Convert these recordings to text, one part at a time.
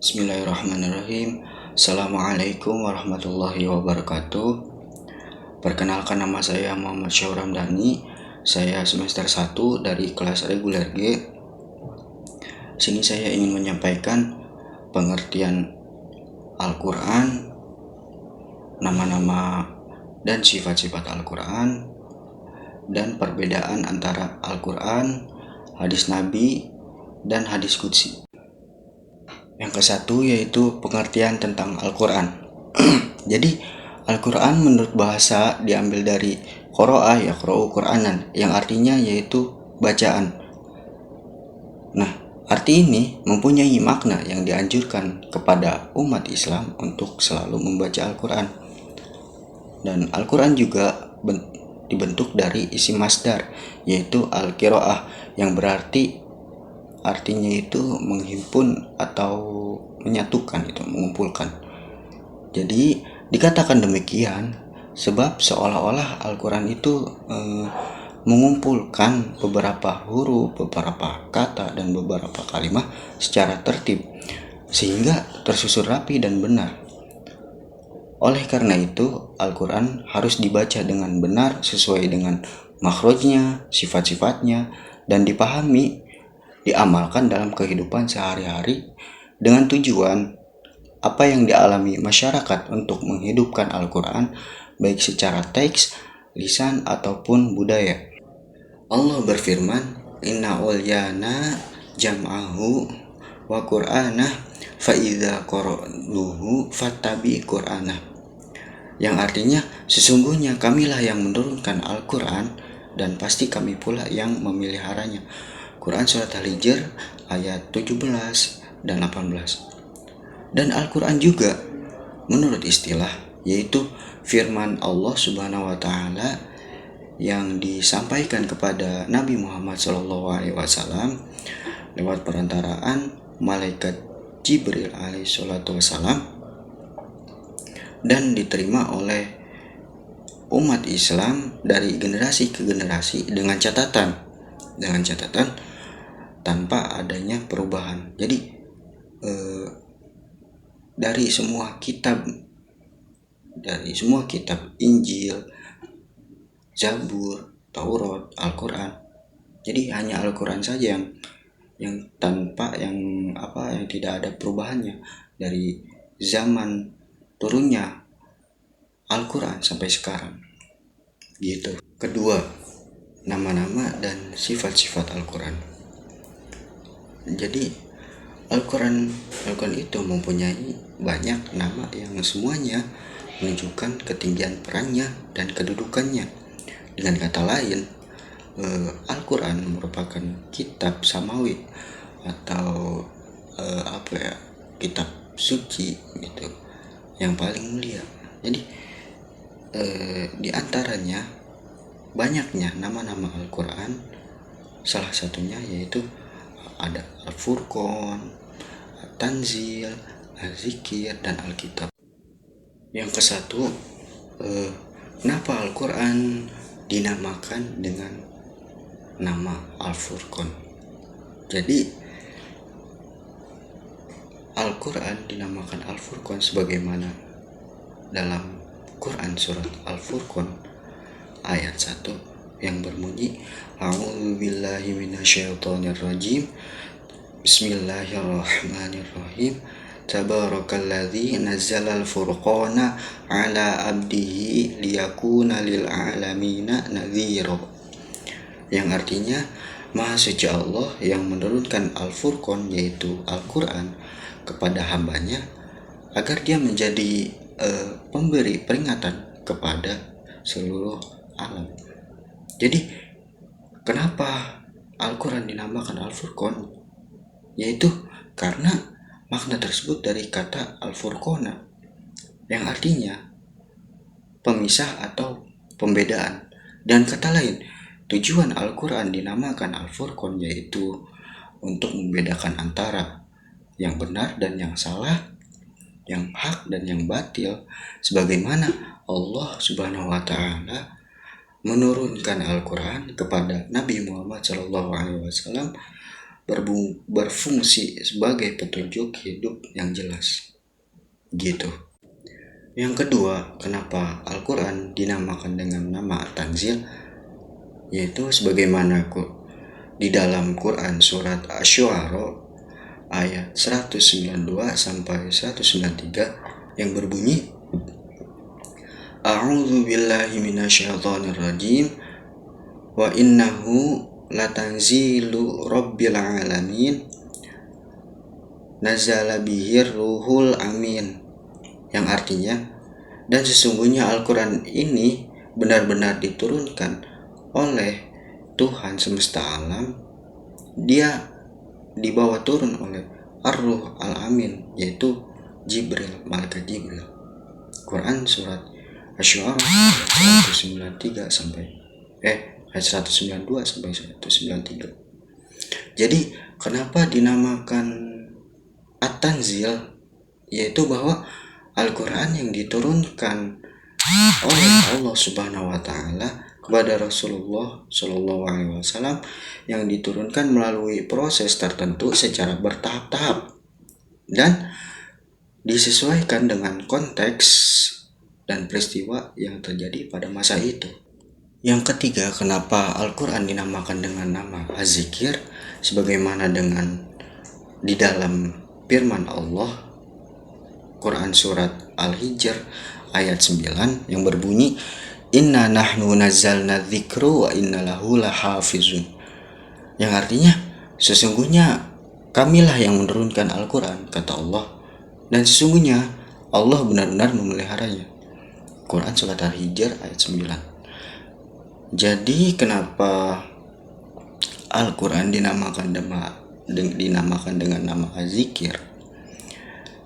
Bismillahirrahmanirrahim. Assalamualaikum warahmatullahi wabarakatuh. Perkenalkan, nama saya Muhammad Syahur Ramdhani. Saya semester 1 dari kelas reguler G. Sini saya ingin menyampaikan pengertian Al-Quran, nama-nama dan sifat-sifat Al-Quran, dan perbedaan antara Al-Quran, hadis Nabi, dan hadis Qudsi. Yang ke-1 yaitu pengertian tentang Al-Quran. Jadi Al-Quran menurut bahasa diambil dari qara'a yaqra'u Qur'anan, yang artinya yaitu bacaan. Nah, arti ini mempunyai makna yang dianjurkan kepada umat Islam untuk selalu membaca Al-Quran. Dan Al-Quran juga dibentuk dari isim masdar, yaitu al-qira'ah, yang berarti artinya itu menghimpun atau menyatukan, itu mengumpulkan. Jadi dikatakan demikian sebab seolah-olah Al-Quran itu mengumpulkan beberapa huruf, beberapa kata, dan beberapa kalimat secara tertib sehingga tersusun rapi dan benar. Oleh karena itu, Al-Quran harus dibaca dengan benar sesuai dengan makhrajnya, sifat-sifatnya, dan diamalkan dalam kehidupan sehari-hari dengan tujuan apa yang dialami masyarakat untuk menghidupkan Al-Quran baik secara teks, lisan, ataupun budaya. Allah berfirman, Inna ulyana jam'ahu wa qur'anah fa idza qara'nuhu fattabi qur'anah, yang artinya sesungguhnya kamilah yang menurunkan Al-Quran dan pasti kami pula yang memeliharanya. Quran Surat Al-Hijr ayat 17 dan 18. Dan Al-Quran juga menurut istilah yaitu firman Allah Subhanahu wa taala yang disampaikan kepada Nabi Muhammad SAW lewat perantaraan malaikat Jibril alaihissalam dan diterima oleh umat Islam dari generasi ke generasi dengan catatan tanpa adanya perubahan. Jadi dari semua kitab Injil, Zabur, Taurat, Al-Quran, jadi hanya Al-Quran saja yang tidak ada perubahannya dari zaman turunnya Al-Quran sampai sekarang. Gitu. Kedua, nama-nama dan sifat-sifat Al-Quran. Jadi Al-Quran itu mempunyai banyak nama yang semuanya menunjukkan ketinggian perannya dan kedudukannya. Dengan kata lain, Al-Quran merupakan kitab samawi atau kitab suci gitu, yang paling mulia. Jadi di antaranya banyaknya nama-nama Al-Quran, salah satunya yaitu ada Al-Furqan, Tanzil, Al-Zikir, dan Al-Kitab. Yang ke-1, kenapa Al-Quran dinamakan dengan nama Al-Furqan? Jadi Al-Quran dinamakan Al-Furqan sebagaimana dalam Quran Surat Al-Furqan ayat 1 yang berbunyi, A'udzubillahi minasyaitonirrajim, Bismillahirrahmanirrahim, Tabarakalladzi nazzalal furqana ala abdihi liyakuna lil alamina nadhira, yang artinya Maha suci Allah yang menurunkan Al-Furqan yaitu Al-Quran kepada hambanya agar dia menjadi pemberi peringatan kepada seluruh alam. Jadi kenapa Al-Quran dinamakan Al-Furqan? Yaitu karena makna tersebut dari kata Al-Furqana, yang artinya pemisah atau pembedaan. Dan kata lain, tujuan Al-Quran dinamakan Al-Furqan yaitu untuk membedakan antara yang benar dan yang salah, yang hak dan yang batil, sebagaimana Allah Subhanahu wa taala menurunkan Al-Quran kepada Nabi Muhammad SAW berfungsi sebagai petunjuk hidup yang jelas. Gitu. Yang kedua, kenapa Al-Quran dinamakan dengan nama Tanzil, yaitu sebagaimana di dalam Quran surat Asy-Syu'ara ayat 192 sampai 193 yang berbunyi, A'udzu billahi minasyaitonir rajim wa innahu latanzilu rabbil alamin nazala bihir ruhul amin, yang artinya, dan sesungguhnya Al-Quran ini benar-benar diturunkan oleh Tuhan semesta alam. Dia dibawa turun oleh Ar-Ruh Al-Amin, yaitu Jibril, malaikat Jibril. Quran surat Asy-Syu'ara ayat 193 sampai ayat 192 sampai 193. Jadi kenapa dinamakan At-Tanzil, yaitu bahwa Al-Quran yang diturunkan oleh Allah Subhanahu wa Ta'ala kepada Rasulullah Shallallahu Alaihi Wasallam, yang diturunkan melalui proses tertentu secara bertahap-tahap dan disesuaikan dengan konteks dan peristiwa yang terjadi pada masa itu. Yang ketiga, kenapa Al-Quran dinamakan dengan nama Az-Zikir, sebagaimana dengan di dalam firman Allah Quran surat Al-Hijr ayat 9 yang berbunyi, Inna nahnu nazzalna dzikra wa inna lahu lahafizun, yang artinya sesungguhnya kamilah yang menurunkan Al-Quran, kata Allah, dan sesungguhnya Allah benar-benar memeliharanya. Quran surat Al-Hijr ayat 9. Jadi kenapa Al-Quran dinamakan dengan nama Az-Zikir,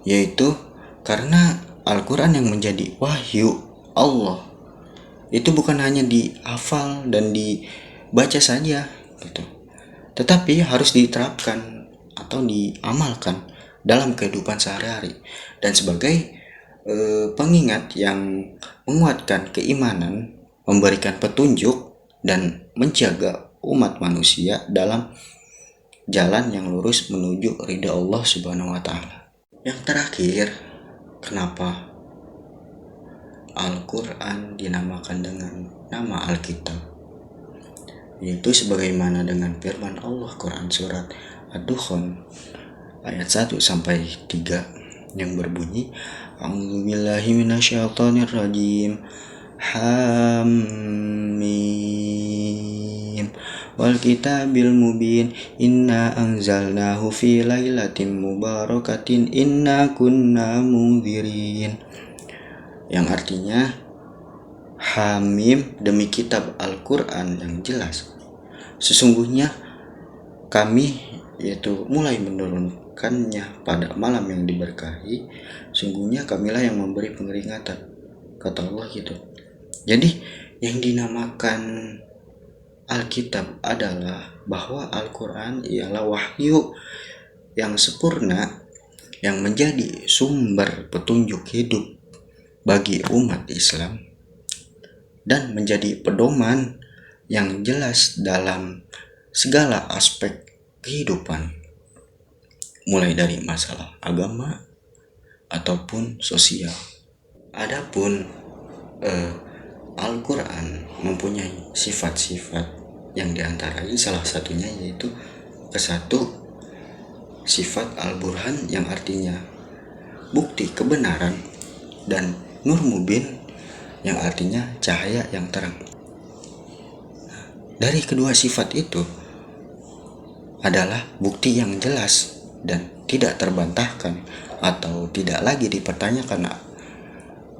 yaitu karena Al-Quran yang menjadi wahyu Allah itu bukan hanya dihafal dan dibaca saja gitu, tetapi harus diterapkan atau diamalkan dalam kehidupan sehari-hari, dan sebagai pengingat yang menguatkan keimanan, memberikan petunjuk, dan menjaga umat manusia dalam jalan yang lurus menuju ridha Allah Subhanahu wa Ta'ala. Yang terakhir, kenapa Al-Quran dinamakan dengan nama Alkitab, yaitu sebagaimana dengan firman Allah Quran surat Ad-Dukhan ayat 1 sampai 3 yang berbunyi, A'udzu billahi minasyaitonir rajim. Hamim wal kitabil mubin inna anzalnahu fi lailatin mubarakatin inna kunna mundzirin, yang artinya Hamim, demi kitab Al-Quran yang jelas, sesungguhnya kami, yaitu mulai menurunkannya pada malam yang diberkahi, sungguhnya kamilah yang memberi peringatan, kata Allah gitu. Jadi yang dinamakan Alkitab adalah bahwa Al-Quran ialah wahyu yang sempurna yang menjadi sumber petunjuk hidup bagi umat Islam dan menjadi pedoman yang jelas dalam segala aspek kehidupan, mulai dari masalah agama ataupun sosial. Adapun Al-Quran mempunyai sifat-sifat yang diantaranya salah satunya yaitu kesatu, sifat Al-Burhan yang artinya bukti kebenaran, dan Nur Mubin yang artinya cahaya yang terang. Dari kedua sifat itu adalah bukti yang jelas dan tidak terbantahkan atau tidak lagi dipertanyakan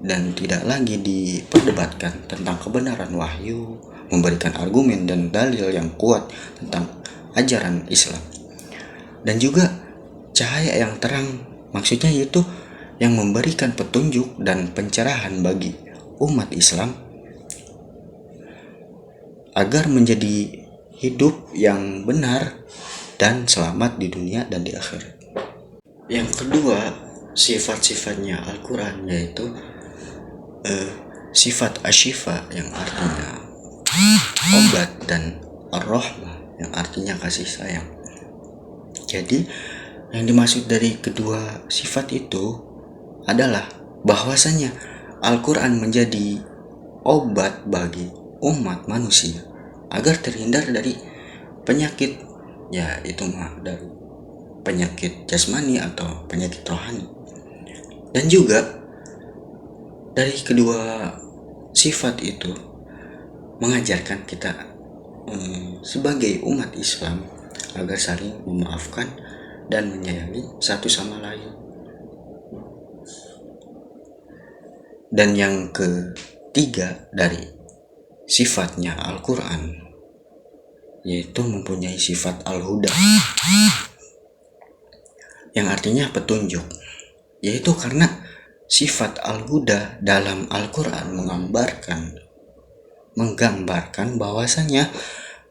dan tidak lagi diperdebatkan tentang kebenaran wahyu, memberikan argumen dan dalil yang kuat tentang ajaran Islam. Dan juga cahaya yang terang, maksudnya yaitu yang memberikan petunjuk dan pencerahan bagi umat Islam agar menjadi hidup yang benar dan selamat di dunia dan di akhirat. Yang kedua, sifat-sifatnya Al-Quran yaitu sifat asyifa yang artinya obat, dan ar-rahmah yang artinya kasih sayang. Jadi yang dimaksud dari kedua sifat itu adalah bahwasanya Al-Quran menjadi obat bagi umat manusia agar terhindar dari penyakit, ya itu mah dari penyakit jasmani atau penyakit rohani. Dan juga dari kedua sifat itu mengajarkan kita sebagai umat Islam agar saling memaafkan dan menyayangi satu sama lain. Dan yang ketiga dari sifatnya Al-Quran yaitu mempunyai sifat Al-Huda, yang artinya petunjuk, yaitu karena sifat Al-Huda dalam Al-Quran menggambarkan bahwasanya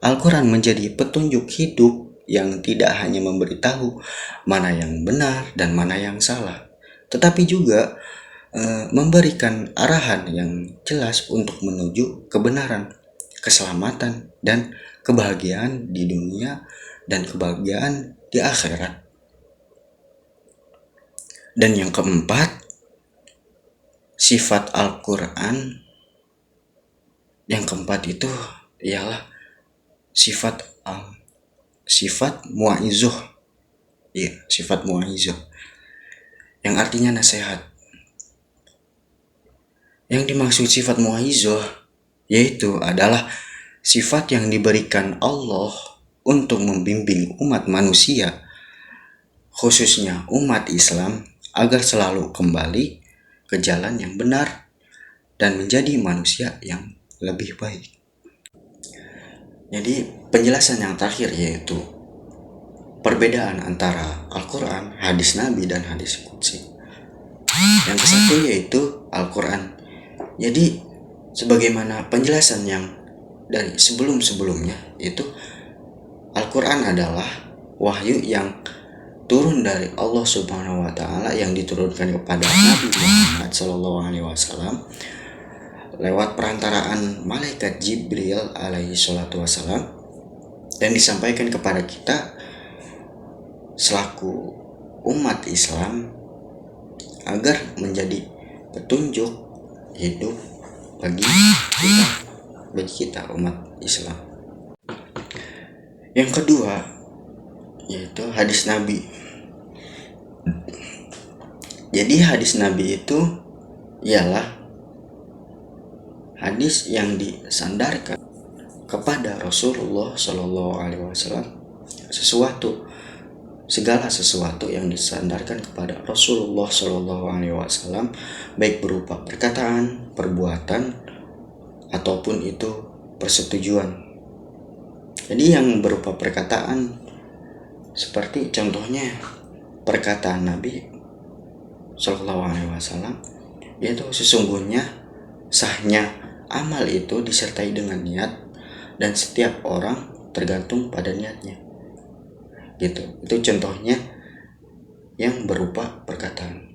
Al-Quran menjadi petunjuk hidup yang tidak hanya memberitahu mana yang benar dan mana yang salah, tetapi juga memberikan arahan yang jelas untuk menuju kebenaran, keselamatan, dan kebahagiaan di dunia dan kebahagiaan di akhirat. Dan yang keempat, sifat Al-Quran yang keempat itu ialah sifat mu'izuh. Ya, sifat mu'izuh yang artinya nasihat. Yang dimaksud sifat mu'izuh yaitu adalah sifat yang diberikan Allah untuk membimbing umat manusia, khususnya umat Islam, agar selalu kembali ke jalan yang benar dan menjadi manusia yang lebih baik. Jadi penjelasan yang terakhir yaitu perbedaan antara Al-Quran, hadis Nabi, dan hadis Qudsi. Yang kesatu yaitu Al-Quran. Jadi sebagaimana penjelasan yang dari sebelum-sebelumnya, itu Al-Quran adalah wahyu yang turun dari Allah Subhanahu wa taala yang diturunkan kepada Nabi Muhammad SAW lewat perantaraan malaikat Jibril alaihi salatu wassalam, dan disampaikan kepada kita selaku umat Islam agar menjadi petunjuk hidup bagi kita umat Islam. Yang kedua yaitu hadis Nabi. Jadi hadis Nabi itu ialah hadis yang disandarkan kepada Rasulullah Shallallahu Alaihi Wasallam, segala sesuatu yang disandarkan kepada Rasulullah Shallallahu Alaihi Wasallam, baik berupa perkataan, perbuatan, ataupun itu persetujuan. Jadi yang berupa perkataan seperti contohnya perkataan Nabi Shallallahu Alaihi Wasallam, yaitu sesungguhnya sahnya amal itu disertai dengan niat, dan setiap orang tergantung pada niatnya. Gitu. Itu contohnya yang berupa perkataan.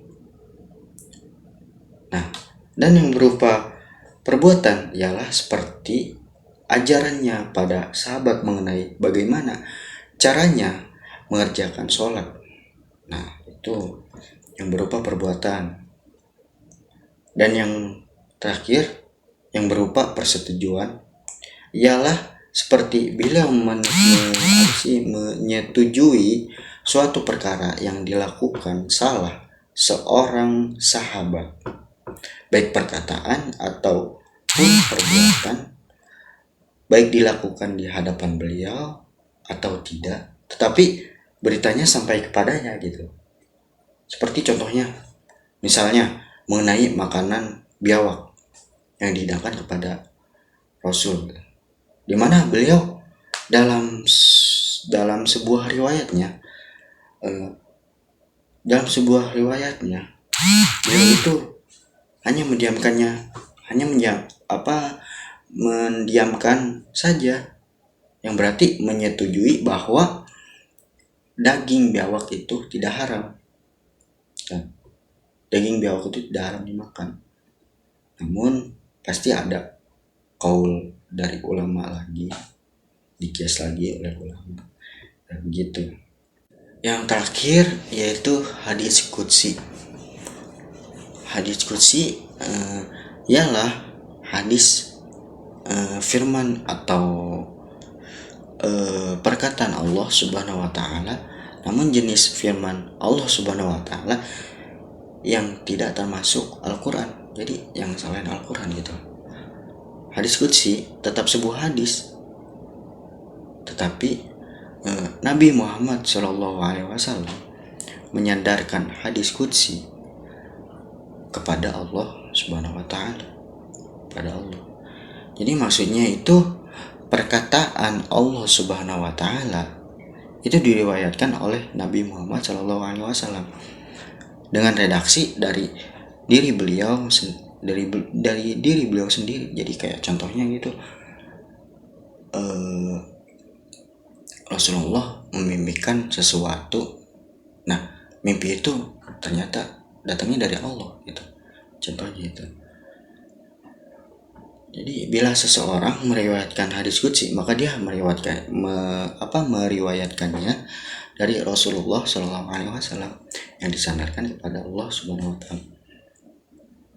Nah, dan yang berupa perbuatan ialah seperti ajarannya pada sahabat mengenai bagaimana caranya mengerjakan sholat. Nah, itu yang berupa perbuatan. Dan yang terakhir yang berupa persetujuan ialah seperti beliau menyetujui suatu perkara yang dilakukan salah seorang sahabat, baik perkataan ataupun perbuatan, baik dilakukan di hadapan beliau atau tidak, tetapi beritanya sampai kepadanya gitu. Seperti contohnya misalnya mengenai makanan biawak yang dihidangkan kepada Rasul, di mana beliau dalam sebuah riwayatnya beliau itu hanya mendiamkan saja, yang berarti menyetujui bahwa daging biawak itu tidak haram. Daging biawak itu tidak haram dimakan. Namun pasti ada kaul dari ulama lagi, dikias lagi oleh ulama, dan begitu. Yang terakhir yaitu hadis qudsi. Hadis qudsi ialah hadis firman atau perkataan Allah Subhanahu wa taala, namun jenis firman Allah Subhanahu wa taala yang tidak termasuk Al-Qur'an. Jadi yang selain Al-Qur'an gitu. Hadis qudsi tetap sebuah hadis, tetapi Nabi Muhammad SAW menyandarkan hadis qudsi kepada Allah Subhanahu wa taala, pada Allah. Jadi maksudnya itu perkataan Allah Subhanahu wa taala itu diriwayatkan oleh Nabi Muhammad SAW dengan redaksi dari diri beliau dari diri beliau sendiri. Jadi kayak contohnya gitu, Rasulullah memimpikan sesuatu. Nah, mimpi itu ternyata datangnya dari Allah gitu. Contohnya itu. Jadi bila seseorang meriwayatkan hadis qudsi, maka dia meriwayatkannya dari Rasulullah SAW yang disandarkan kepada Allah Subhanahu wa taala.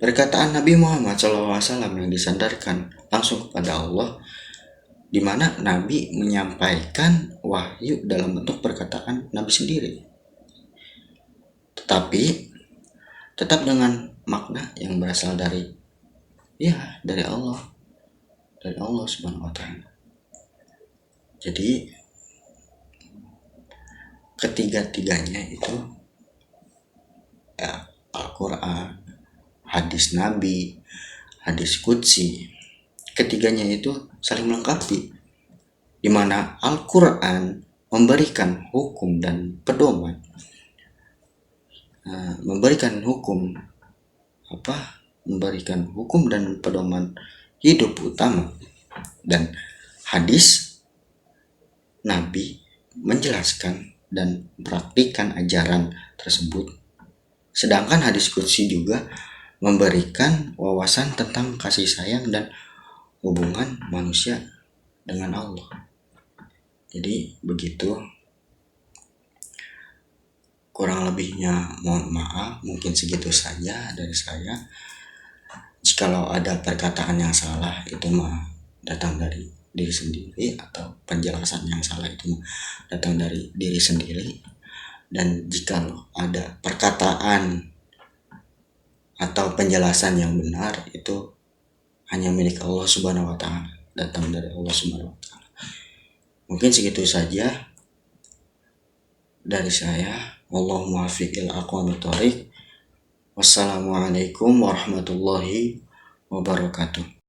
Perkataan Nabi Muhammad SAW yang disandarkan langsung kepada Allah, di mana Nabi menyampaikan wahyu dalam bentuk perkataan Nabi sendiri, tetapi tetap dengan makna yang berasal dari Allah Subhanahu wa taala. Jadi ketiga-tiganya itu ya, Al-Qur'an, hadis Nabi, hadis qudsi, ketiganya itu saling melengkapi, di mana Al-Qur'an memberikan hukum dan pedoman, memberikan hukum dan pedoman hidup utama, dan hadis Nabi menjelaskan dan praktikkan ajaran tersebut. Sedangkan hadis qudsi juga memberikan wawasan tentang kasih sayang dan hubungan manusia dengan Allah. Jadi begitu, kurang lebihnya mohon maaf, mungkin segitu saja dari saya. Jikalau ada perkataan yang salah, itu mah datang dari diri sendiri, atau penjelasan yang salah itu mah datang dari diri sendiri. Dan jikalau ada perkataan atau penjelasan yang benar, itu hanya milik Allah Subhanahu wa taala, datang dari Allah Subhanahu wa taala. Mungkin segitu saja dari saya. Wallahu muwaffiq ila aqwamit thoriq. Wassalamualaikum warahmatullahi wabarakatuh.